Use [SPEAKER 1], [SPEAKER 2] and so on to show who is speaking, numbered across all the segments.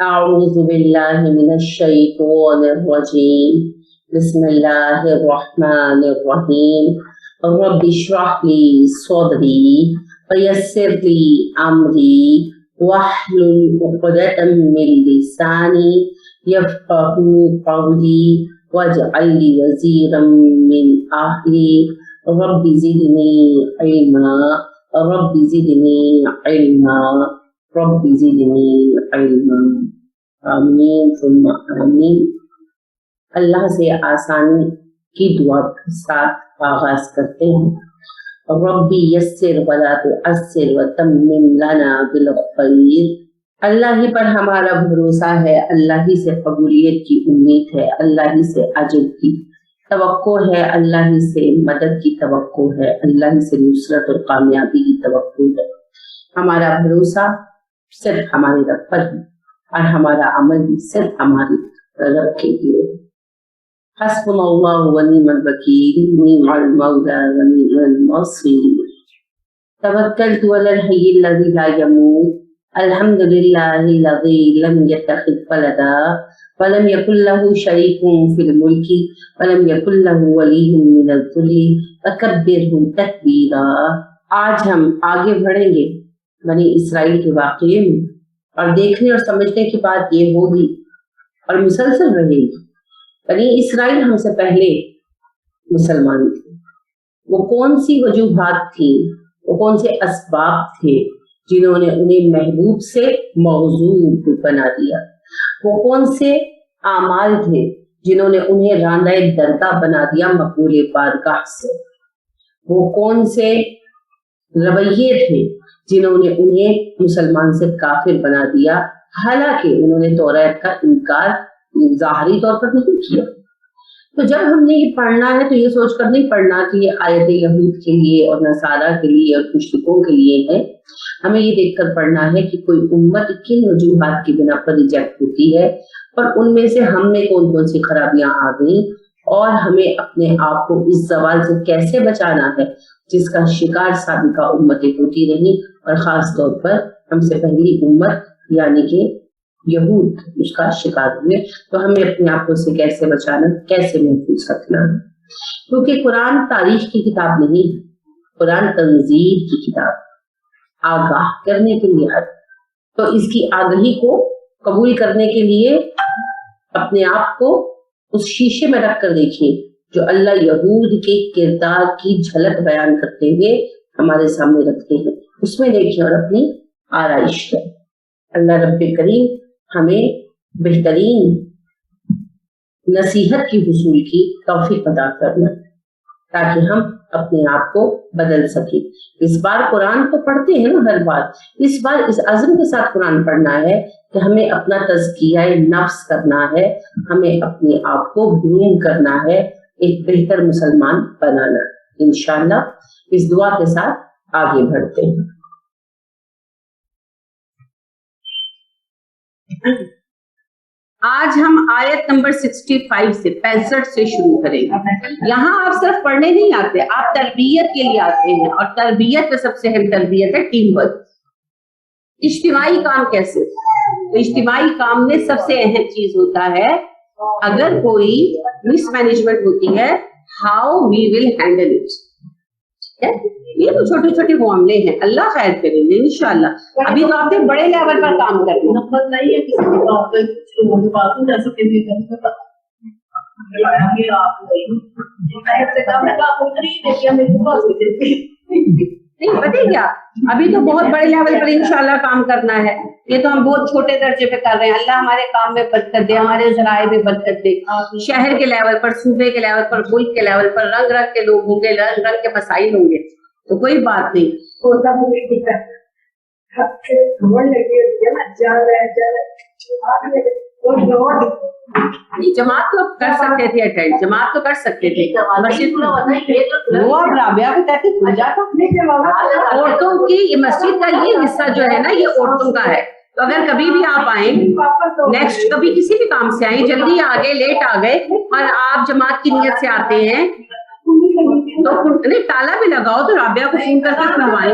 [SPEAKER 1] أعوذ بالله من الشيطان الرجيم بسم الله الرحمن الرحيم رب اشرح لي صدري ويسر لي أمري واحلل عقدة من لساني يفقهوا قولي واجعل لي وزيرا من أهلي رب زدني علما رب زدني علما رب زدنی علما آمین ثم آمین۔ اللہ سے آسانی کی دعا کے ساتھ آغاز کرتے ہیں۔ ربی یسر ولا تعسر وتمم لنا بالخیر۔ اللہ ہی پر ہمارا بھروسہ ہے، اللہ ہی سے قبولیت کی امید ہے، اللہ ہی سے اجر کی توقع ہے، اللہ ہی سے مدد کی توقع ہے، اللہ ہی سے نصرت اور کامیابی کی توقع ہے۔ ہمارا بھروسہ صرف ہمارے رب پر ہے اور ہمارا عمل بھی صرف ہماری رب کے لیے ہے۔ حسبنا اللہ ونعم الوکیل نعم المولا ونعم النصیر۔ توکلت علی الحی الذی لا یموت الحمد للہ الذی لم یتخذ ولدا ولم یکن له شریک فی الملک ولم یکن له ولی من الذل وکبرہ تکبیرا۔ آج ہم آگے بڑھیں گے بنی اسرائیل کے واقعے میں، اور دیکھنے اور سمجھنے کی بات یہ ہوگی اور مسلسل رہے گی، بنی اسرائیل ہم سے پہلے مسلمان تھے۔ وہ کون سی وجوہات تھیں، وہ کون سے اسباب تھے جنہوں نے انہیں محبوب سے موضوع بنا دیا؟ وہ کون سے اعمال تھے جنہوں نے انہیں راندہ دردہ بنا دیا مقبول بارگاہ سے؟ وہ کون سے رویے تھے جنہوں نے انہیں مسلمان سے کافر بنا دیا، حالانکہ انہوں نے توریت کا انکار ظاہری طور پر نہیں کیا؟ تو جب ہم نے یہ پڑھنا ہے تو یہ سوچ کر نہیں پڑھنا کہ یہ آیت یہود کے لیے اور نصارہ کے لیے اور مشرکوں کے لیے ہے۔ ہمیں یہ دیکھ کر پڑھنا ہے کہ کوئی امت کن وجوہات کی بنا پر ریجیکٹ ہوتی ہے، اور ان میں سے ہم میں کون کون سی خرابیاں آ گئیں، اور ہمیں اپنے آپ کو اس زوال سے کیسے بچانا ہے جس کا شکار سابقہ امتیں ہوتی رہیں، اور خاص طور پر ہم سے پہلی امت یعنی کہ یہود اس کا شکار ہوئے۔ تو ہمیں اپنے آپ کو سے کیسے بچانا، کیسے محفوظ رکھنا ہے، کیونکہ قرآن تاریخ کی کتاب نہیں ہے، قرآن تنزیل کی کتاب، آگاہ کرنے کے لیے ہے۔ تو اس کی آگہی کو قبول کرنے کے لیے اپنے آپ کو اس شیشے میں رکھ کر دیکھیں جو اللہ یہود کے کردار کی جھلک بیان کرتے ہوئے ہمارے سامنے رکھتے ہیں، اس میں دیکھیں اور اپنی آرائش کریں۔ اللہ رب کریم ہمیں بہترین نصیحت کی حصول کی توفیق عطا کرنا تاکہ ہم اپنے آپ کو بدل سکیں۔ اس بار قرآن کو پڑھتے ہیں نا ہر بار، اس بار اس عزم کے ساتھ قرآن پڑھنا ہے کہ ہمیں اپنا تزکیہ نفس کرنا ہے، ہمیں اپنے آپ کو گروم کرنا ہے، ایک بہتر مسلمان بنانا۔ انشاءاللہ اس دعا کے ساتھ آگے بڑھتے ہیں۔ آج ہم آیت نمبر 65 سے 65 سے شروع کریں گے۔ یہاں آپ صرف پڑھنے نہیں آتے، آپ تربیت کے لیے آتے ہیں، اور تربیت میں سب سے اہم تربیت ہے ٹیم ورک، اجتماعی کام۔ کیسے؟ تو اجتماعی کام میں سب سے اہم چیز ہوتا ہے، اگر کوئی مس مینجمنٹ ہوتی ہے، how we will handle it. یہ تو چھوٹے چھوٹے معاملے ہیں، اللہ خیر کریں گے انشاءاللہ۔ ابھی تو آپ نے بڑے لیول پر کام کرنا ہے۔ نہیں پتہ کیا، ابھی تو بہت بڑے لیول پر انشاءاللہ کام کرنا ہے، یہ تو ہم بہت چھوٹے درجے پہ کر رہے ہیں۔ اللہ ہمارے کام میں برکت دے، ہمارے ذرائع میں برکت دے۔ شہر کے لیول پر، صوبے کے لیول پر، ملک کے لیول پر رنگ رنگ کے لوگ ہوں گے، رنگ رنگ کے مسائل ہوں گے، تو کوئی بات نہیں۔ جماعت تو کر سکتے تھے، اٹینڈ جماعت تو کر سکتے تھے، وہ اب رابعہ کو کہتے عورتوں کی یہ مسجد کا یہ حصہ جو ہے نا، یہ عورتوں کا ہے۔ تو اگر کبھی بھی آپ آئیں، نیکسٹ کبھی کسی بھی کام سے آئیں، جلدی آ گئے، لیٹ آ گئے، اور آپ جماعت کی نیت سے آتے ہیں تو نہیں تالا بھی لگاؤ تو رابعہ کو فون کر کے کھلوائیں۔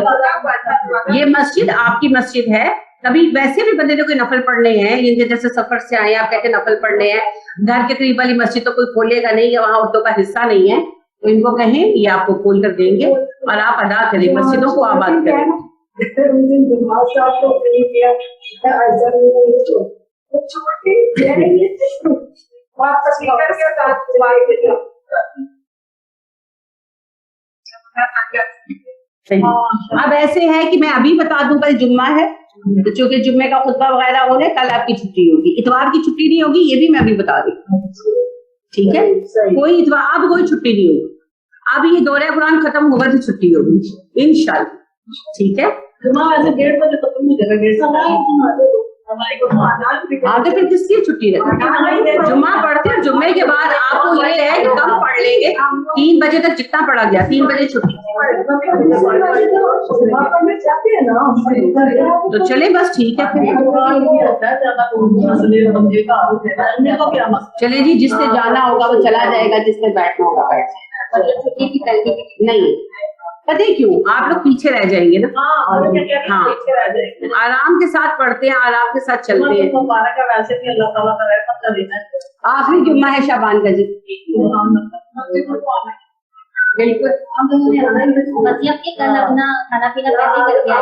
[SPEAKER 1] یہ مسجد آپ کی مسجد ہے،
[SPEAKER 2] کبھی ویسے بھی بندے نے کوئی نفل پڑھنے ہیں، یہ جیسے سفر سے آئے آپ کہتے ہیں نفل پڑھنے ہیں، گھر کے قریب والی مسجد تو کوئی کھولے گا نہیں یا وہاں عورتوں کا حصہ نہیں ہے، تو ان کو کہیں یہ آپ کو کھول کر دیں گے اور آپ ادا کریں، مسجدوں کو آباد کریں. اب ایسے ہے کہ میں ابھی بتا دوں کل جمعہ ہے، چونکہ جمعے کا خطبہ وغیرہ ہونے، کل آپ کی چھٹی ہوگی، اتوار کی چھٹی نہیں ہوگی، یہ بھی میں ابھی بتا دوں. ٹھیک ہے، کوئی اتوار اب کوئی چھٹی نہیں ہوگی، اب یہ دورہ قرآن ختم ہوگا تو چھٹی ہوگی انشاءاللہ. ٹھیک ہے،
[SPEAKER 3] جمعہ ایسے 1:30 بجے ختم ہو جائے گا،
[SPEAKER 2] ہاں تو پھر کس کی چھٹی رہتی؟ جمعہ پڑھتے ہیں، جمعے کے بعد آپ کو یہ ہے کہ کم پڑھ لیں گے، 3 بجے تک جتنا پڑھا گیا، 3 بجے چھٹی. تو چلیں بس ٹھیک ہے پھر. چلیں جی، جس سے جانا ہوگا وہ چلا جائے گا، جس سے بیٹھنا ہوگا بیٹھ جائے گا. نہیں پتہ کیوں آپ لوگ پیچھے رہ جائیں گے نا. ہاں آرام کے ساتھ پڑھتے ہیں، آرام کے ساتھ چلتے ہیں.
[SPEAKER 3] ویسے بھی اللہ تعالیٰ کا رحمت کا دن ہے،
[SPEAKER 2] آخری جمعہ ہے شعبان کا جی. بالکل.
[SPEAKER 4] کل اپنا کھانا پینا پہلے کر کے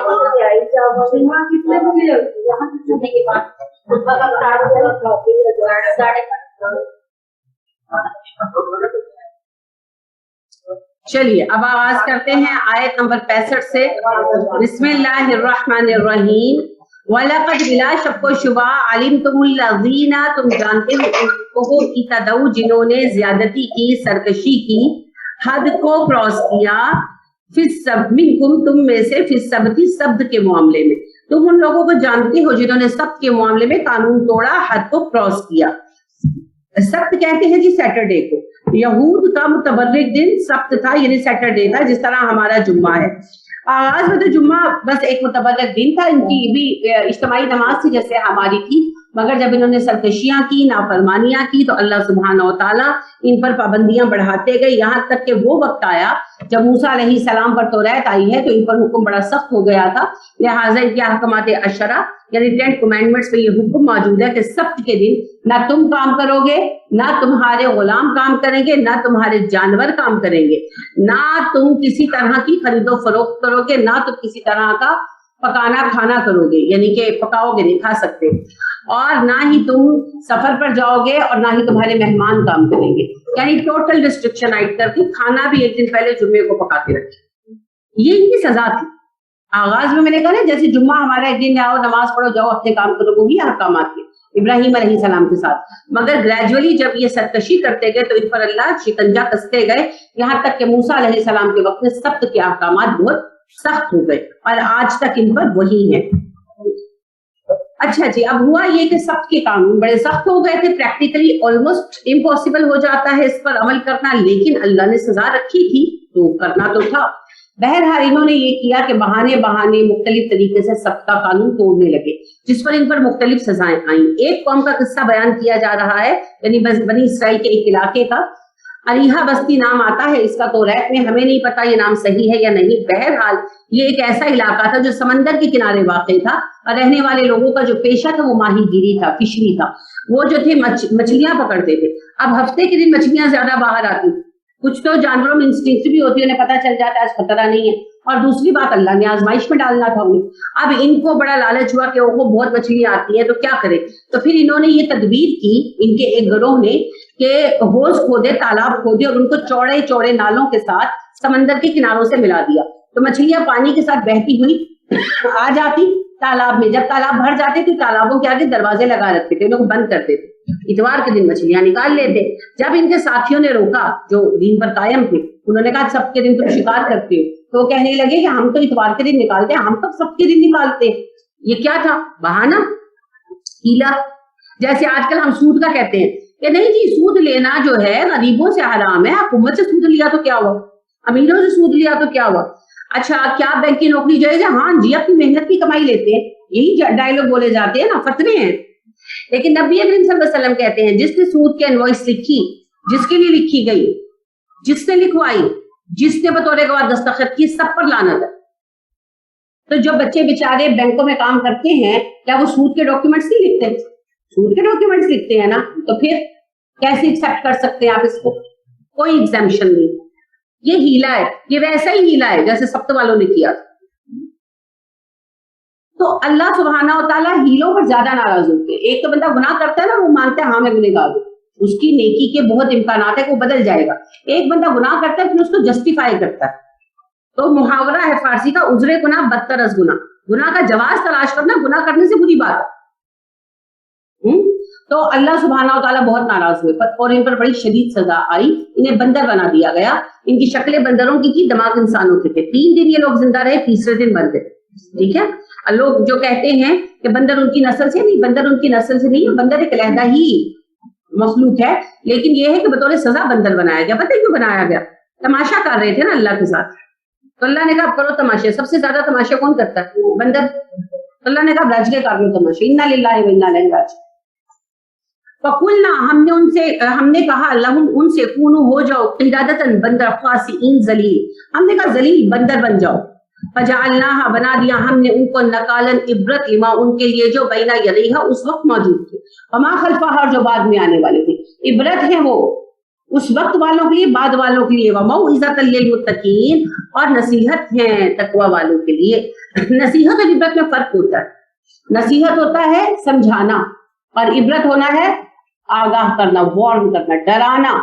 [SPEAKER 2] چلیے اب آغاز کرتے ہیں آیت نمبر 65 سے. بسم اللہ الرحمن الرحیم. وَلَقَدْ بِلَا شک و شبہ عَلِمْتُمُ الَّذِينَ تم جانتے ہو کی تدعو جنہوں نے زیادتی کی، سرکشی کی، حد کو کراس کیا، منکم تم میں سے، فی السبت سبت کے معاملے میں. تم ان لوگوں کو جانتے ہو جنہوں نے سبت کے معاملے میں قانون توڑا، حد کو کراس کیا. سبت کہتے ہیں جی سیٹرڈے کو. یہود کا متبرک دن سبت تھا، یعنی سیٹرڈے تھا، جس طرح ہمارا جمعہ ہے. آغاز میں تو جمعہ بس ایک متبرک دن تھا، ان کی بھی اجتماعی نماز تھی جیسے ہماری تھی، مگر جب انہوں نے سرکشیاں کی، نافرمانیاں کی، تو اللہ سبحانہ و تعالیٰ ان پر پابندیاں بڑھاتے گئے، یہاں تک کہ وہ وقت آیا جب موسیٰ علیہ السلام پر توریت آئی ہے تو ان پر حکم بڑا سخت ہو گیا تھا. لہٰذا ان کے احکامات عشرہ یعنی 10 commandments پہ یہ حکم موجود ہے کہ سبت کے دن نہ تم کام کرو گے، نہ تمہارے غلام کام کریں گے، نہ تمہارے جانور کام کریں گے، نہ تم کسی طرح کی خرید و فروخت کرو گے، نہ تم کسی طرح کا پکانا کھانا کرو گے، یعنی کہ پکاؤ گے نہیں کھا سکتے، اور نہ ہی تم سفر پر جاؤ گے اور نہ ہی تمہارے مہمان کام کریں گے. یعنی ٹوٹل ریسٹرکشن عائد کر کے کھانا بھی ایک دن پہلے جمعے کو پکا کے رکھے. یہ ان کی سزا تھی. آغاز میں نے کہا نا جیسے جمعہ ہمارا ایک دن آؤ، نماز پڑھو، جاؤ اپنے کام کرو، وہی احکامات تھے ابراہیم علیہ السلام کے ساتھ. مگر گریجولی جب یہ سرکشی کرتے گئے تو ان پر اللہ شکنجہ کستے گئے، یہاں تک کہ موسیٰ علیہ السلام کے وقت میں سبت کے احکامات بہت سخت ہو گئے اور آج تک ان پر وہی ہے. اچھا جی، اب ہوا یہ کہ سبت کے قانون بڑے سخت ہو گئے تھے، پریکٹیکلی آلموسٹ امپاسبل ہو جاتا ہے اس پر عمل کرنا، لیکن اللہ نے سزا رکھی تھی تو کرنا تو تھا. بہرحال انہوں نے یہ کیا کہ بہانے مختلف طریقے سے سبت کا قانون توڑنے لگے، جس پر ان پر مختلف سزائیں آئیں. ایک قوم کا قصہ بیان کیا جا رہا ہے، یعنی بنی اسرائیل کے ایک علاقے کا. اریحا بستی نام آتا ہے اس کا، توریت میں ہمیں نہیں پتا یہ نام صحیح ہے یا نہیں. بہرحال یہ ایک ایسا علاقہ تھا جو سمندر کے کنارے واقع تھا، اور رہنے والے لوگوں کا جو پیشہ تھا وہ ماہی گیری تھا، فشری تھا. وہ جو تھے مچھلیاں پکڑتے تھے. اب ہفتے کے دن مچھلیاں زیادہ باہر آتی، کچھ تو جانوروں میں انسٹنکٹ بھی ہوتی ہے، انہیں پتا چل جاتا ہے آج خطرہ نہیں ہے، اور دوسری بات اللہ نے آزمائش میں ڈالنا تھا انہیں. اب ان کو بڑا لالچ ہوا کہ وہ بہت مچھلیاں آتی ہیں تو کیا کرے، تو پھر انہوں نے یہ تدبیر کی ان کے ایک گروہ نے کہ ہوز کھودے، تالاب کھودے، اور ان کو چوڑے چوڑے نالوں کے ساتھ سمندر کے کناروں سے ملا دیا. تو مچھلیاں پانی کے ساتھ بہتی ہوئی آ جاتی تالاب میں. جب تالاب بھر جاتے تو تالابوں کے آگے دروازے لگا رکھتے تھے، ان کو بند کرتے تھے. اتوار کے دن مچھلیاں نکال لیتے. جب ان کے ساتھیوں نے روکا جو دین پر قائم تھے، انہوں نے کہا سب کے دن تم شکار کرتے ہو، تو وہ کہنے لگے کہ ہم تو اتوار کے دن نکالتے ہیں، ہم کب سب کے دن نکالتے. یہ کیا تھا؟ بہانہ، ہیلا. جیسے آج کل ہم سود کا کہتے ہیں کہ نہیں جی سود لینا جو ہے غریبوں سے حرام ہے، حکومت سے سود لیا تو کیا ہوا، امیروں سے سود لیا تو کیا ہوا. اچھا کیا بینک کی نوکری جائز ہے؟ ہاں جی، اپنی محنت کی کمائی لیتے ہیں. یہی ڈائلوگ بولے جاتے ہیں نا، فتوے ہیں. لیکن نبی کریم صلی اللہ علیہ وسلم کہتے ہیں جس نے سود کے انوائس لکھی، جس کے لیے لکھی گئی، جس نے لکھوائی، جس نے بطور گواہ دستخط کی، سب پر لعنت ہے. تو جو بچے بیچارے بینکوں میں کام کرتے ہیں کیا وہ سود کے ڈاکیومنٹس نہیں لکھتے؟ سود کے ڈاکیومنٹس لکھتے ہیں نا، تو پھر کیسے ایکسپٹ کر سکتے ہیں آپ اس کو؟ کوئی ایگزامشن نہیں. یہ ہیلا ہے، یہ ویسا ہی ہیلا ہے جیسے سبت والوں نے کیا. تو اللہ سبحانہ و تعالیٰ ہیلوں پر زیادہ ناراض ہوتے ہیں. ایک تو بندہ گناہ کرتا ہے نا، وہ مانتا ہے ہاں میں گنہگار ہوں، اس کی نیکی کے بہت امکانات ہے کہ وہ بدل جائے گا. ایک بندہ گناہ کرتا ہے پھر اس کو جسٹیفائی کرتا ہے. تو محاورہ ہے فارسی کا، عذر گناہ بدتر از گناہ. گناہ کا جواز تلاش کرنا گناہ کرنے سے بری بات ہے. تو اللہ سبحانہ و تعالیٰ بہت ناراض ہوئے اور ان پر بڑی شدید سزا آئی. انہیں بندر بنا دیا گیا. ان کی شکلیں بندروں کی تھی، دماغ انسانوں کے تھے. 3 دن یہ لوگ زندہ رہے، تیسرے دن مر گئے. ٹھیک ہے. لوگ جو کہتے ہیں کہ بندر ان کی نسل سے نہیں، بندر ان کی نسل سے نہیں ہے. بندر ایک علیحدہ ہی مخلوق ہے، لیکن یہ ہے کہ بطور سزا بندر بنایا گیا. پتہ کیوں بنایا گیا؟ تماشا کر رہے تھے نا اللہ کے ساتھ، تو اللہ نے کہا کرو تماشے. سب سے زیادہ تماشے کون کرتا ہے؟ بندر. تو اللہ نے کہا رج کے کر لو تماشے. انا للہ و انا الیہ راجعون. فقلنا، ہم نے کہا لہم ان سے، کونو ہو جاؤ قردۃ بندر، خاسئین ذلیل. ہم نے کہا ذلیل بندر بن جاؤ. فجعلناها، بنا دیا ہم نے ان کو نکالن عبرت لما، ان کے لیے جو بین یدیہا اس وقت موجود تھے، وما خلفہا، جو بعد میں آنے والے تھے. عبرت ہے وہ اس وقت والوں کے لیے، بعد والوں کے لیے. وموعظۃ للمتقین، اور نصیحت ہے تقوی والوں کے لیے. نصیحت اور عبرت میں فرق ہوتا ہے. نصیحت ہوتا ہے سمجھانا، اور عبرت ہونا ہے آگاہ کرنا، وارن کرنا، ڈرانا.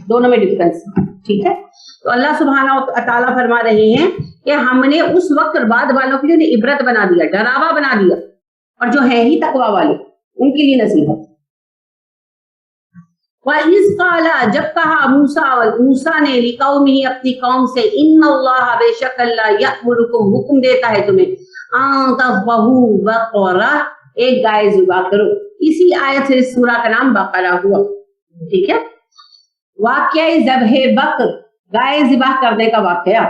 [SPEAKER 2] دونوں میں ڈفرنس. ٹھیک ہے. تو اللہ سبحانہ تعالیٰ فرما رہے ہیں کہ ہم نے اس وقت اور بعد والوں کے لیے عبرت بنا دیا، ڈراوا بنا دیا، اور جو ہے ہی تقوی والے ان کے لیے نصیحت. وَإِذْ قَالَ، جب کہا موسیٰ نے لِقَوْمِهِ، اپنی قوم سے، إِنَّ اللَّهَ، بے شک اللہ، يَأْمُرُكُمْ، حکم دیتا ہے تمہیں، أَن تَذْبَحُوا بَقَرَةً، ایک گائے ذبح کرو. اسی آیت سے اس سورہ کا نام بقرہ ہوا. ٹھیک ہے. واقعہ ذبح بقر، گائے ذبح کرنے کا واقعہ.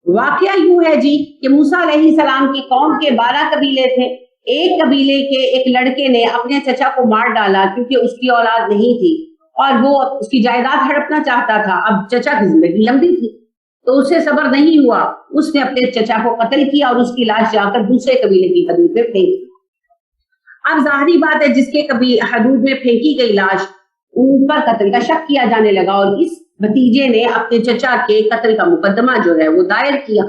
[SPEAKER 2] واقعہ یوں ہے جی کہ موسیٰ علیہ السلام کی قوم کے 12 قبیلے تھے. ایک قبیلے کے ایک لڑکے نے اپنے چچا کو مار ڈالا کیونکہ اس کی اولاد نہیں تھی اور وہ اس کی جائیداد ہڑپنا چاہتا تھا. اب چچا کی زندگی لمبی تھی تو اسے صبر نہیں ہوا، اس نے اپنے چچا کو قتل کیا اور اس کی لاش جا کر دوسرے قبیلے کی حدود میں پھینک. اب ظاہری بات ہے جس کے کبھی حدود میں پھینکی گئی لاش ان پر قتل کا شک کیا جانے لگا، اور اس بھتیجے نے اپنے چچا کے قتل کا مقدمہ جو ہے وہ دائر کیا.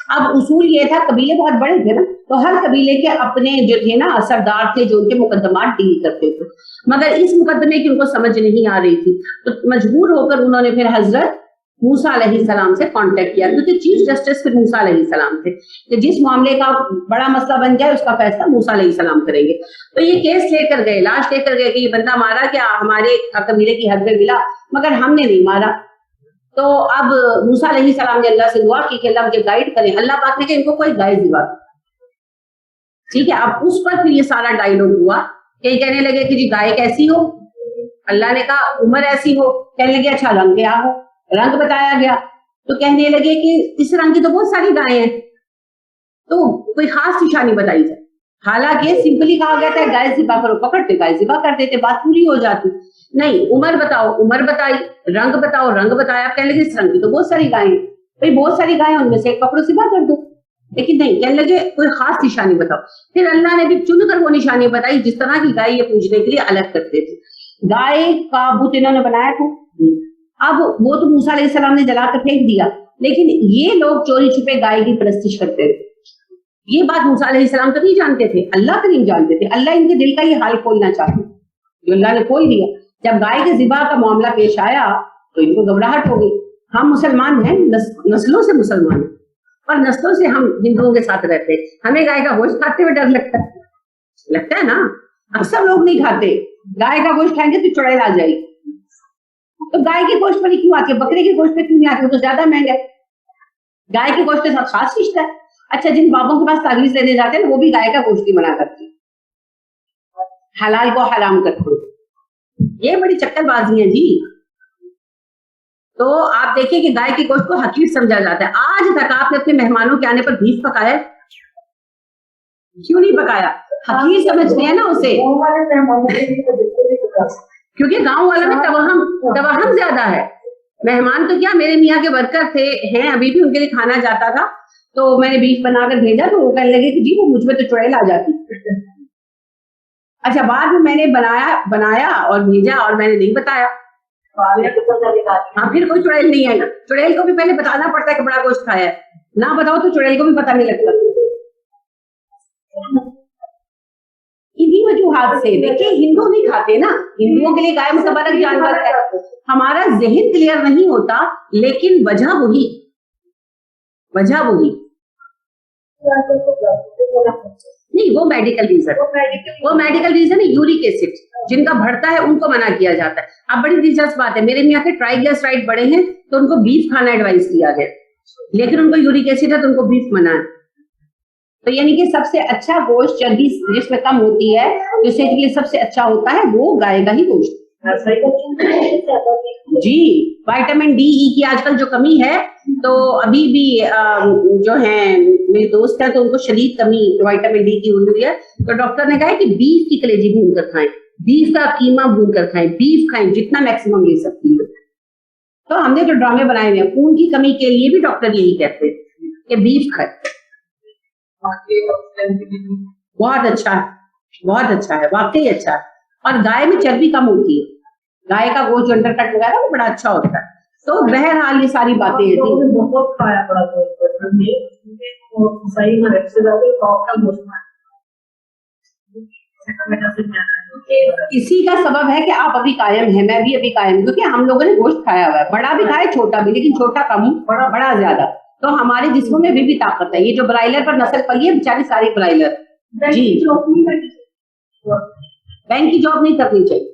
[SPEAKER 2] اب اصول یہ تھا، قبیلے بہت بڑے تھے نا، تو ہر قبیلے کے اپنے جو تھے نا سردار تھے جو ان کے مقدمات ڈیل کرتے تھے. مگر اس مقدمے کی ان کو سمجھ نہیں آ رہی تھی، تو مجبور ہو کر انہوں نے پھر حضرت موسیٰ علیہ السلام سے کانٹیکٹ کیا، کیونکہ چیف جسٹس پھر موسیٰ علیہ السلام تھے کہ جس معاملے کا بڑا مسئلہ بن جائے اس کا فیصلہ موسیٰ علیہ السلام کریں گے. تو یہ کیس لے کر گئے، لاش لے کر گئے کہ یہ بندہ مارا کیا، ہمارے قبیلے کی حد میں ملا مگر ہم نے نہیں مارا. تو اب موسیٰ علیہ السلام نے اللہ سے دعا کی کہ اللہ مجھے گائیڈ کرے. اللہ پاک نے کہا ان کو کوئی گائے ذبح. ٹھیک ہے. اب اس پر پھر یہ سارا ڈائیلاگ ہوا کہ کہنے لگے کہ جی گائے کیسی ہو. اللہ نے کہا عمر ایسی ہو. کہنے لگے اچھا رنگ کیا ہو. رنگ بتایا گیا تو کہنے لگے کہ اس رنگ کی تو بہت ساری گائیں ہیں، تو کوئی خاص نشانی بتائی جائے. حالانکہ سمپلی کہا گیا تھا گائے ذبح کرو، پکڑتے گائے ذبح کر دیتے، بات پوری ہو جاتی. نہیں، عمر بتاؤ، عمر بتائی، رنگ بتاؤ، رنگ بتایا. کہنے لگے اس رنگ کی تو بہت ساری گائیں ہیں، بھائی بہت ساری گائیں ان میں سے ایک پکڑو ذبح کر دو. لیکن نہیں، کہنے لگے کوئی خاص نشانی بتاؤ. پھر اللہ نے بھی چن کر وہ نشانی بتائی جس طرح کی گائے یہ پوجنے کے لیے الگ کرتے تھے. گائے کا بت انہوں نے بنایا تھا. اب وہ تو موسیٰ علیہ السلام نے جلا کر پھینک دیا، لیکن یہ لوگ چوری چھپے گائے کی پرستش کرتے تھے. یہ بات موسیٰ علیہ السلام تو نہیں جانتے تھے، اللہ کریم جانتے تھے. اللہ ان کے دل کا یہ حال کھولنا چاہتے جو اللہ نے کھول دیا. جب گائے کے ذبح کا معاملہ پیش آیا تو ان کو گھبراہٹ ہو گئی. ہم مسلمان ہیں، نسلوں سے مسلمان ہیں اور نسلوں سے ہم ہندوؤں کے ساتھ رہتے ہیں. ہمیں گائے کا گوشت کھاتے ہوئے ڈر لگتا ہے نا. اکثر لوگ نہیں کھاتے. گائے کا گوشت کھائیں گے تو چڑیل آ جائے گی. تو گائے کے گوشت پر ہی کیوں آتی ہے، بکرے کے گوشت پہ کیوں نہیں آتی؟ وہ تو زیادہ مہنگا ہے. گائے کے گوشت کے ساتھ خاص رشتہ ہے. اچھا، جن بابوں کے پاس تعویذ لینے جاتے ہیں وہ بھی گائے کا گوشت ہی منع کرتے ہیں، حلال کو حرام کرتے ہیں. یہ بڑی چکر بازی ہے جی. تو آپ دیکھیں کہ گائے کے گوشت کو حقیر سمجھا جاتا ہے. آج تک آپ نے اپنے مہمانوں کے آنے پر بیف پکایا؟ کیوں نہیں پکایا؟ حقیر سمجھتے ہیں نا اسے، کیونکہ گاؤں والوں میں توہم زیادہ ہے. مہمان تو کیا، میرے میاں کے ورکر تھے، ہیں ابھی بھی، ان کے لیے کھانا جاتا تھا تو میں نے بیف بنا کر بھیجا تو وہ کہنے لگے کہ جی وہ مجھ میں تو چڑیل آ جاتی. اچھا بعد میں نے بنایا اور بھیجا اور میں نے نہیں بتایا. ہاں پھر کوئی چڑیل نہیں ہے نا. چڑیل کو بھی پہلے بتانا پڑتا ہے کہ بڑا گوشت کھایا ہے, نہ بتاؤ تو چڑیل کو بھی پتہ نہیں لگتا. انہی وجوہات سے دیکھیں ہندو نہیں کھاتے نا, ہندوؤں کے لیے گائے متبرک جانور ہے. ہمارا ذہن کلیئر نہیں ہوتا لیکن وجہ وہی نہیں, وہ میڈیکل ریزن ہے. یورک ایسڈ جن کا بڑھتا ہے ان کو منع کیا جاتا ہے. اب بڑی دلچسپ بات ہے, میرے میاں کے ٹرائیگلیسرائڈ بڑے ہیں تو ان کو بیف کھانا ایڈوائز کیا گیا, لیکن ان کو یورک ایسڈ ہے تو ان کو بیف منع ہے. تو یعنی کہ سب سے اچھا گوشت چربی جس میں کم ہوتی ہے جو صحت کے لیے سب سے اچھا ہوتا ہے وہ گائے کا ہی گوشت. جی وائٹامن ڈی ای کی آج کل جو کمی ہے تو ابھی بھی جو ہیں میرے دوست ہیں تو ان کو شدید کمی وائٹامن ڈی کی ہوئی ہے, تو ڈاکٹر نے کہا ہے کہ بیف کی کلیجی بھون کر کھائیں, بیف کا قیمہ بھون کر کھائیں, بیف کھائیں جتنا میکسیمم لے سکتی ہے. تو ہم نے جو ڈرامے بنائے ہوئے ہیں خون کی کمی کے لیے بھی ڈاکٹر یہی کہتے ہیں کہ بیف کھائیں. بہت اچھا ہے واقعی اچھا ہے. اور گائے میں چربی کم ہوتی ہے, گائے کا گوشت جو انڈر کٹ وغیرہ وہ بڑا اچھا ہوتا ہے. تو بہرحال یہ ساری باتیں اسی کا سبب ہے کہ آپ ابھی قائم ہیں, میں بھی ابھی قائم ہوں, کیونکہ ہم لوگوں نے گوشت کھایا ہوا ہے, بڑا بھی کھایا چھوٹا بھی, لیکن چھوٹا کم بڑا زیادہ. تو ہمارے جسموں میں بھی طاقت ہے. یہ جو برائلر پر نسل پلی ہے بیچاری ساری برائلر. جی بینک کی جاب نہیں کرنی چاہیے,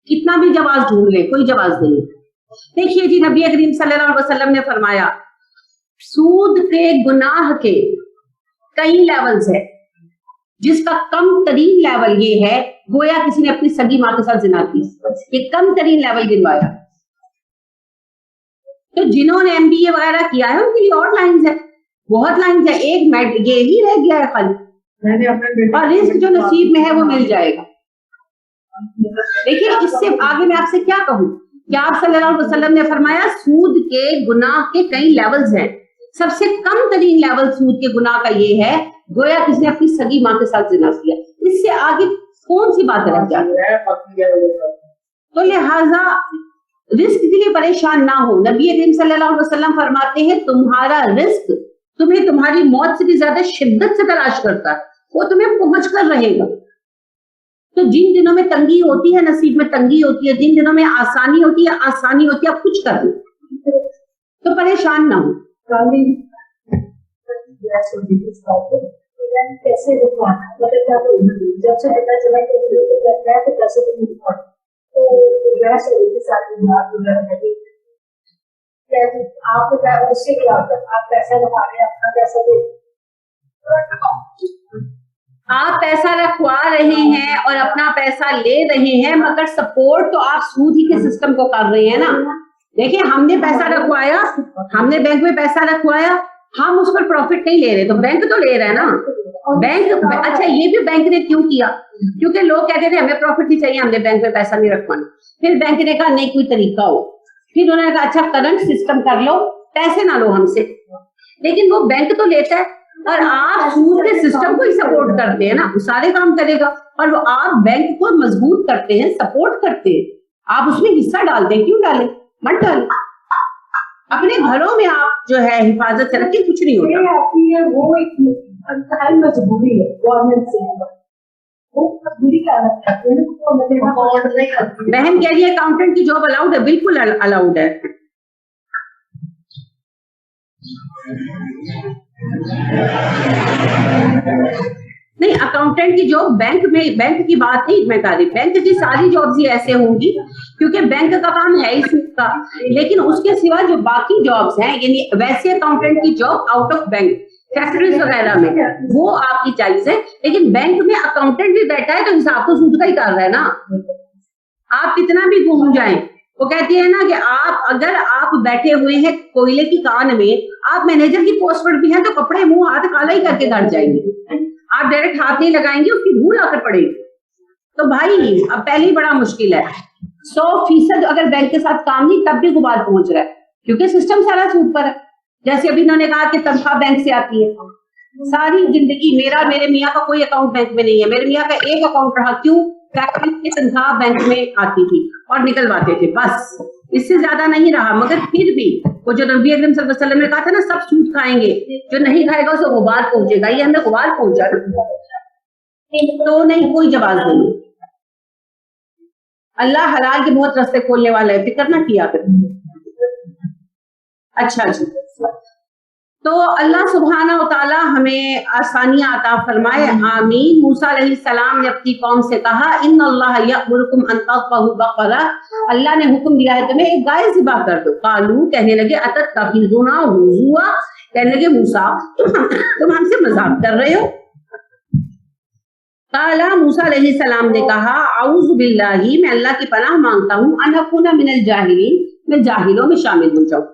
[SPEAKER 2] کتنا بھی جواز ڈھونڈ لے کوئی جواز نہیں. دیکھیے جی نبی کریم صلی اللہ علیہ وسلم نے فرمایا سود کے گناہ کے کئی لیولز ہے, جس کا کم ترین لیول یہ ہے گویا کسی نے اپنی سگی ماں کے ساتھ زنا کی. یہ کم ترین لیول گنوایا. تو جنہوں نے MBA وغیرہ کیا ہے ان کے لیے اور لائنز ہے, بہت لائنز ہے. ایک یہی رہ گیا ہے خالی, اور رزق جو نصیب میں ہے وہ مل جائے گا. دیکھیے اس سے آگے میں آپ سے کیا کہوں کہ آپ صلی اللہ علیہ وسلم نے فرمایا سود کے گناہ کے کئی لیولز ہیں, سب سے کم ترین لیول سود کے گناہ کا یہ ہے گویا کسی نے اپنی سگی ماں کے ساتھ زنا کیا. اس سے آگے کون سی بات رہ جاتی ہے؟ تو لہذا رزق کے لیے پریشان نہ ہو. نبی کریم صلی اللہ علیہ وسلم فرماتے ہیں تمہارا رزق تمہیں تمہاری موت سے بھی زیادہ شدت سے تلاش کرتا ہے, وہ تمہیں پہنچ کر رہے گا. تو جن دنوں میں تنگی ہوتی ہے نصیب میں تنگی ہوتی ہے, جن دنوں میں آسانی ہوتی ہے آپ کچھ کر لیں تو پریشان نہ ہو. آپ پیسہ رکھوا رہے ہیں اور اپنا پیسہ لے رہے ہیں, مگر سپورٹ تو آپ سود ہی کے سسٹم کو کر رہے ہیں نا. دیکھیں ہم نے پیسہ رکھوایا, ہم نے بینک میں پیسہ رکھوایا, ہم اس پر پروفٹ نہیں لے رہے, تو بینک تو لے رہا ہے نا. بینک اچھا یہ بھی بینک نے کیوں کیا, کیونکہ لوگ کہتے تھے ہمیں پروفٹ نہیں چاہیے, ہم نے بینک میں پیسہ نہیں رکھوانا. پھر بینک نے کہا نہیں کوئی طریقہ ہو, پھر انہوں نے کہا اچھا کرنٹ سسٹم کر لو, پیسے نہ لو ہم سے. لیکن وہ بینک تو لیتا ہے اور آپ سود کے سسٹم کو ہی سپورٹ کرتے ہیں نا, وہ سارے کام کرے گا. اور وہ آپ بینک کو مضبوط کرتے ہیں, سپورٹ کرتے ہیں, آپ اس میں حصہ ڈالتے ہیں. کیوں ڈالیں, مت ڈالیں. اپنے گھروں میں آپ جو ہے حفاظت سے رکھیں, کچھ نہیں ہوتا.
[SPEAKER 3] وہ ایک مجبوری ہے گورنمنٹ سے,
[SPEAKER 2] بہن کہہ رہی ہے اکاؤنٹنٹ کی جاب الاؤڈ ہے, بالکل الاؤڈ ہے. نہیں اکاؤنٹنٹ کی جاب بینک میں, بینک کی بات نہیں میں کہہ رہی, بینک کی ساری جابز ہی ایسے ہوں گی کیونکہ بینک کا کام ہے اس کا. لیکن اس کے سوا جو باقی جابز ہیں, یعنی ویسے اکاؤنٹنٹ کی job out of bank factories وغیرہ میں وہ آپ کی چائز ہے, لیکن بینک میں اکاؤنٹنٹ بھی بیٹھا ہے تو حساب تو سود کا ہی کر رہا ہے نا. آپ کتنا بھی گھوم جائیں, وہ کہتی ہے نا کہ اگر آپ بیٹھے ہوئے ہیں کوئلے کی کان میں, آپ مینیجر کی پوسٹ پر بھی ہیں تو کپڑے منہ ہاتھ کالا ہی کر کے گھر جائیں گے. آپ ڈائریکٹ ہاتھ نہیں لگائیں گے, اس کی منہ لا کر پڑے گی. تو بھائی اب پہلے ہی بڑا مشکل ہے. 100% اگر بینک کے ساتھ کام نہیں تب بھی غبار پہنچ رہا ہے, کیونکہ سسٹم سارا سود پر ہے. جیسے ابھی انہوں نے کہا کہ تنخواہ بینک سے آتی ہے، ساری زندگی میرے میاں کا کوئی اکاؤنٹ بینک میں نہیں ہے، میرے میاں کا ایک اکاؤنٹ رہا، کیوں؟ فیکٹری کی تنخواہ بینک میں آتی تھی اور نکلواتے تھے، بس اس سے زیادہ نہیں رہا۔ مگر پھر بھی وہ جو نبی اکرم صلی اللہ علیہ وسلم نے کہا تھا نا سب سود کھائیں گے، جو نہیں کھائے گا اسے غبار پہنچے گا، یہ ہمیں غبار پہنچا تو نہیں، کوئی جواز نہیں۔ اللہ حلال کے بہت راستے کھولنے والا ہے، فکر نہ کیا کریں۔ اچھا جی، تو اللہ سبحانہ و تعالی ہمیں آسانیاں عطا فرمائے، آمین۔ موسیٰ علیہ السلام نے اپنی قوم سے کہا ان اللہ یأمرکم ان تذبحوا بقرہ، اللہ نے حکم دیا ہے تمہیں ایک گائے ذبح کر دو۔ قالوا، کہنے لگے اتتخذنا ہزوا، کہنے لگے موسیٰ تم ہم سے مذاق کر رہے ہو۔ قال موسیٰ علیہ السلام نے کہا اعوذ باللہ، میں اللہ کی پناہ مانگتا ہوں، ان اکون من الجاہلین، میں جاہلوں میں شامل ہو جاؤں،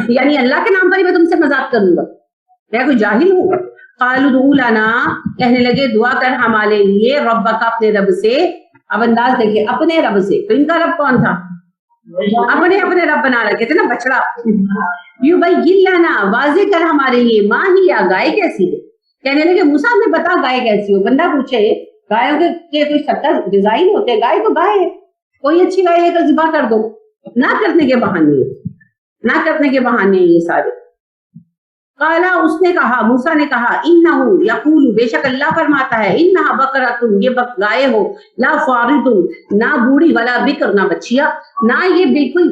[SPEAKER 2] یعنی اللہ کے نام پر ہی میں تم سے مذاق کروں گا، میں کوئی جاہل ہوں؟ قالوا ادع لنا، کہنے لگے دعا کر ہمارے لیے، ربک، اپنے رب سے۔ اب انداز دیکھیے، اپنے رب سے، تو ان کا رب کون تھا؟ اپنے رب بنا رکھے تھے نا، بچڑا۔ یبین لنا، واضح کر ہمارے لیے، ما ہی، گائے کیسی ہے؟ کہنے لگے موسیٰ ہمیں بتا گائے کیسی ہو۔ بندہ پوچھے گایوں کے کوئی 70 ڈیزائن ہوتے، گائے تو گائے ہے، کوئی اچھی گائے لے کر ذبح کر دو، نہ کرنے کے بہانے یہ سارے۔ قالا، اس نے کہا، موسیٰ نے کہا انہ یقول، بے شک اللہ فرماتا ہے، انہا بقرۃ، یہ گائے ہو، لا فارض، نہ بوڑھی، ولا بکر، نہ بچیا، نہ یہ بالکل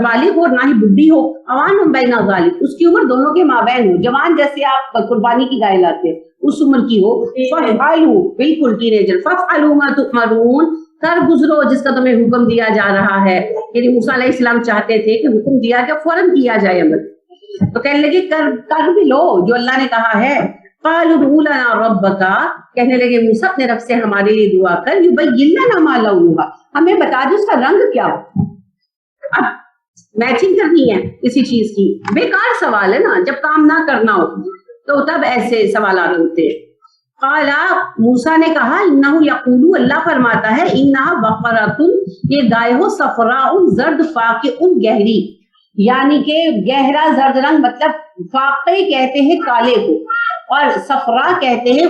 [SPEAKER 2] بالغ ہو نہ ہی بڈھی ہو، اوان بین ذالک، اس کی عمر دونوں کے مابین ہو، جوان جیسے آپ قربانی کی گائے لاتے ہیں اس عمر کی ہو، فافعلوا، بالکل ٹینیجر، فافعلوا ما تؤمرون، کر گزرو جس کا تمہیں حکم دیا جا رہا ہے۔ یعنی موسیٰ علیہ السلام چاہتے تھے کہ حکم دیا کہ فوراً کیا جائے عمل، تو کہنے لگے کر بھی لو جو اللہ نے کہا ہے۔ قالوا ادع لنا ربک، کہنے لگے موسیٰ اپنے رب سے ہمارے لیے دعا کر، یبین لنا ما لونھا، ہمیں بتا دو اس کا رنگ کیا ہو۔ اب میچنگ کرنی ہے کسی چیز کی، بیکار سوال ہے نا، جب کام نہ کرنا ہو تو تب ایسے سوالات ہوتے ہیں۔ قال، موسیٰ نے کہا انہ یقول، اللہ فرماتا ہے، انہا بقرۃ، یہ گائے ہو، صفراء، زرد، فاقع، گہری، یعنی کہ گہرا زرد رنگ، مطلب فاقع کہتے ہیں کالے کو اور صفراء کہتے ہیں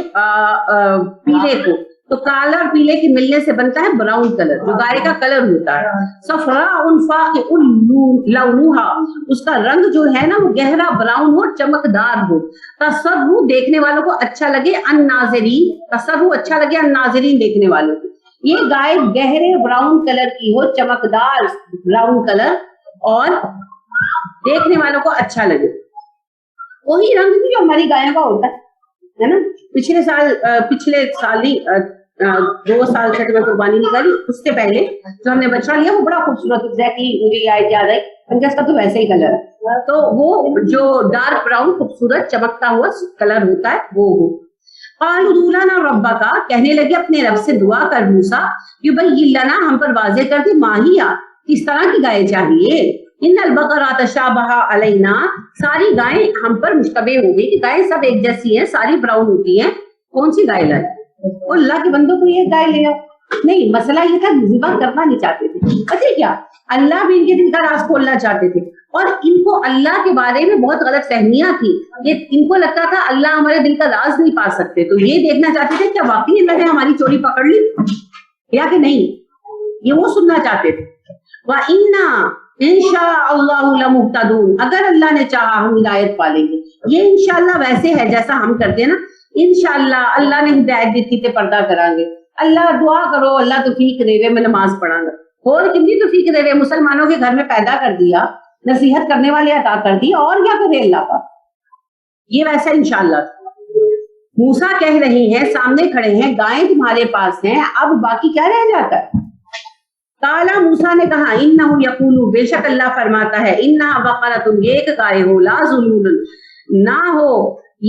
[SPEAKER 2] پیلے کو، تو کالا اور پیلے کے ملنے سے بنتا ہے براؤن کلر، جو گائے کا کلر ہوتا ہے۔ صفراء فاقع لونھا، اس کا رنگ جو ہے نا وہ گہرا براؤن ہو، چمکدار ہو، تسرّ، دیکھنے والوں کو اچھا لگے، الناظرین، تسرّ اچھا لگے الناظرین، دیکھنے والوں کو۔ یہ گائے گہرے براؤن کلر کی ہو، چمکدار براؤن کلر، اور دیکھنے والوں کو اچھا لگے، وہی رنگ بھی جو ہماری گایوں کا ہوتا ہے نا۔ پچھلے سال ہی 2 سال سے میں قربانی نکالی، اس سے پہلے جو ہم نے بچہ لیا وہ بڑا خوبصورت، ایگزیکٹلی مجھے یاد ہے، پنجس کا تو ویسے ہی کلر ہے، تو وہ جو ڈارک براؤن خوبصورت چمکتا ہوا کلر ہوتا ہے وہ ہو۔ قالوا ادع لنا ربک، کہنے لگے اپنے رب سے دعا کر موسیٰ، یبین لنا، ہم پر واضح کر دے، ما ہی، کس طرح کی گائے چاہیے۔ ان البقرہ تشابہ علینا، ساری گائیں ہم پر مشتبہ ہو گئی کہ گائیں سب ایک جیسی ہیں، ساری براؤن ہوتی ہیں، کون سی گائے لائے؟ اللہ کے بندوں کو یہ گائے لے آؤ، نہیں، مسئلہ یہ تھا ذبح کرنا نہیں چاہتے تھے، پتہ کیا، اللہ بھی ان کے دل کا راز کھولنا چاہتے تھے، اور ان کو اللہ کے بارے میں بہت غلط فہمیاں تھی، یہ ان کو لگتا تھا اللہ ہمارے دل کا راز نہیں پا سکتے، تو یہ دیکھنا چاہتے تھے کیا واقعی اللہ نے ہماری چوری پکڑ لی یا کہ نہیں، یہ وہ سننا چاہتے تھے۔ وَإِنَّا انشاء اللہ لمہتدون، اگر اللہ نے چاہا ہم ہدایت پالیں گے، یہ انشاءاللہ ویسے ہے جیسا ہم کرتے ہیں نا، انشاءاللہ اللہ نے ہدایت دیتی تے پردہ کریں گے، اللہ دعا کرو اللہ توفیق دے وے، میں نماز پڑھاں گا، اور کتنی توفیق دے وے، مسلمانوں کے گھر میں پیدا کر دیا، نصیحت کرنے والے عطا کر دی، اور کیا کرے اللہ کا، یہ ویسا انشاءاللہ۔ موسیٰ کہہ رہی ہیں، سامنے کھڑے ہیں، گائیں تمہارے پاس ہیں، اب باقی کیا رہ جاتا ہے؟ قالا، موسیٰ نے کہا انہ یقول، بے شک اللہ فرماتا ہے، انہا بقرۃ، یہ ایک گائے ہو، لا ذلول، نہ ہو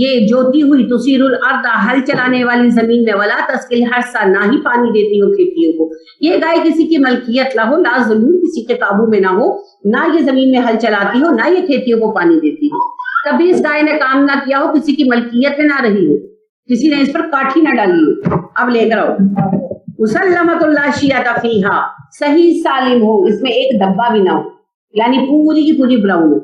[SPEAKER 2] یہ جوتی ہوئی، تثیر الارض، ہل چلانے والی زمین میں، ولا تسقی الحرث، نہ ہی پانی دیتی ہو کھیتیوں کو، یہ گائے کسی کی ملکیت نہ ہو، لا ذلول، کسی کے قابو میں نہ ہو، نہ یہ زمین میں ہل چلاتی ہو، نہ یہ کھیتیوں کو پانی دیتی ہو، کبھی اس گائے نے کام نہ کیا ہو، کسی کی ملکیت میں نہ رہی ہو، کسی نے اس پر کاٹھی نہ ڈالی ہو، اب لے کر آؤ، مسلمۃ لا شیۃ فیہا، صحیح سالم ہو، اس میں ایک دبا بھی نہ ہو، یعنی پوری کی پوری براؤن ہو،